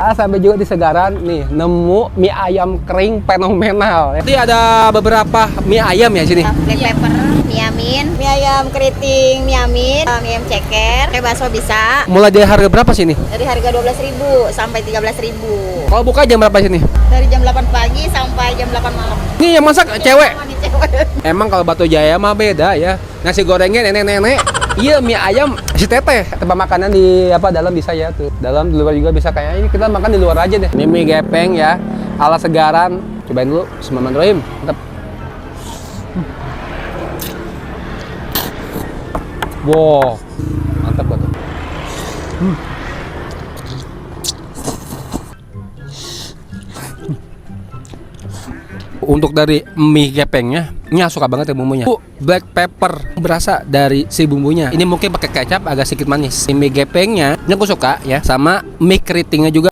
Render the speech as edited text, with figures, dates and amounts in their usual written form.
Sampai juga di Segaran nih nemu mie ayam kering fenomenal. Jadi ada beberapa mie ayam ya sini. Black pepper, mie amin, mie ayam keriting, mie amin, mie ayam ceker, kayak bakso bisa. Mulai dari harga berapa sini? Dari harga 12.000 sampai 13.000. Kalau buka jam berapa sini? Dari jam 8 pagi sampai jam 8 malam. Ini yang masak cewek. Sama nih cewek. Emang kalau Batu Jaya mah beda ya. Nasi gorengnya nenek-nenek. Iya, mie ayam si teteh. Tempat makanan di dalam bisa ya tuh. Dalam di luar juga bisa, kayaknya ini kita makan di luar aja deh. Ini mie gepeng ya, ala Segaran. Cobain dulu. Bismillahirrahmanirrahim. Mantap. Wow, mantap banget. Untuk dari mie gepengnya, ini suka banget ya bumbunya. Black pepper berasa dari si bumbunya. Ini mungkin pakai kecap agak sedikit manis. Mie gepengnya, ini aku suka ya, sama mie keritingnya juga.